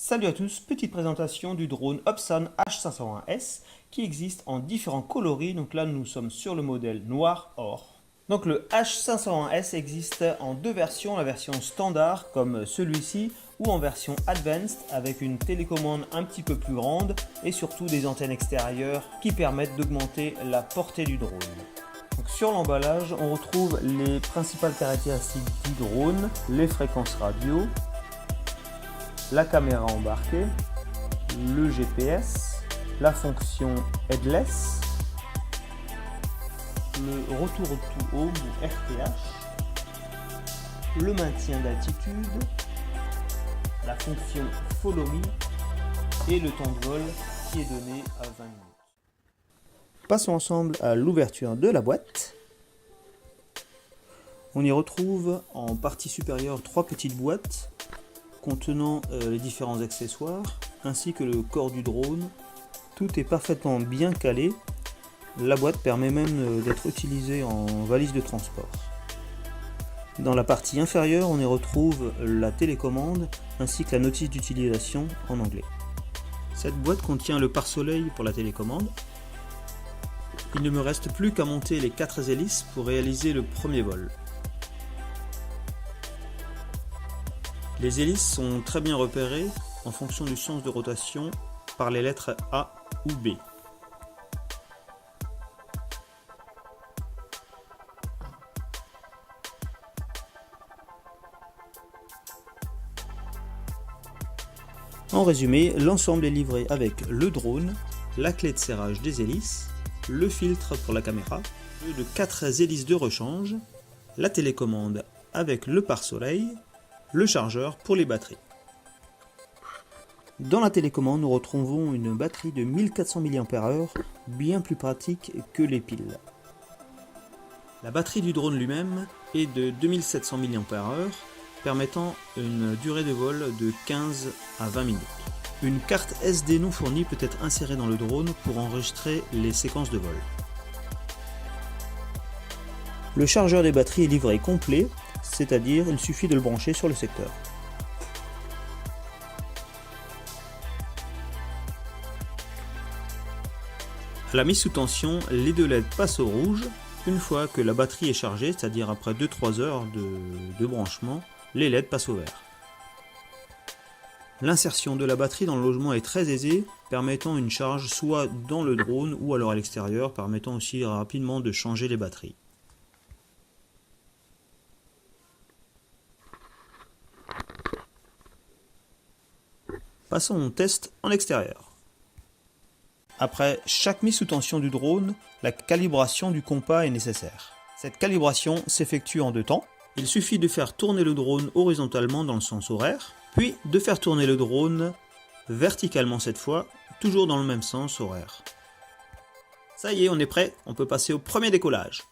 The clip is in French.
Salut à tous, petite présentation du drone Hobson H501S qui existe en différents coloris. Donc là nous sommes sur le modèle noir-or. Donc le H501S existe en deux versions, la version standard comme celui-ci ou en version advanced avec une télécommande un petit peu plus grande et surtout des antennes extérieures qui permettent d'augmenter la portée du drone. Donc sur l'emballage on retrouve les principales caractéristiques du drone, les fréquences radio, la caméra embarquée, le GPS, la fonction headless, le retour to home ou RTH, le maintien d'altitude, la fonction follow me et le temps de vol qui est donné à 20 minutes. Passons ensemble à l'ouverture de la boîte. On y retrouve en partie supérieure trois petites boîtes contenant les différents accessoires ainsi que le corps du drone. Tout est parfaitement bien calé. La boîte permet même d'être utilisée en valise de transport. Dans la partie inférieure, on y retrouve la télécommande ainsi que la notice d'utilisation en anglais. Cette boîte contient le pare-soleil pour la télécommande. Il ne me reste plus qu'à monter les 4 hélices pour réaliser le premier vol. Les hélices sont très bien repérées en fonction du sens de rotation par les lettres A ou B. En résumé, l'ensemble est livré avec le drone, la clé de serrage des hélices, le filtre pour la caméra, de 4 hélices de rechange, la télécommande avec le pare-soleil, le chargeur pour les batteries. Dans la télécommande, nous retrouvons une batterie de 1400 mAh, bien plus pratique que les piles. La batterie du drone lui-même est de 2700 mAh, permettant une durée de vol de 15 à 20 minutes. Une carte SD non fournie peut être insérée dans le drone pour enregistrer les séquences de vol. Le chargeur des batteries est livré complet, c'est-à-dire il suffit de le brancher sur le secteur. À la mise sous tension, les deux LED passent au rouge. Une fois que la batterie est chargée, c'est-à-dire après 2-3 heures de branchement, les LED passent au vert. L'insertion de la batterie dans le logement est très aisée, permettant une charge soit dans le drone ou alors à l'extérieur, permettant aussi rapidement de changer les batteries. Passons au test en extérieur. Après chaque mise sous tension du drone, la calibration du compas est nécessaire. Cette calibration s'effectue en 2 temps. Il suffit de faire tourner le drone horizontalement dans le sens horaire, puis de faire tourner le drone verticalement cette fois, toujours dans le même sens horaire. Ça y est, on est prêt, on peut passer au premier décollage.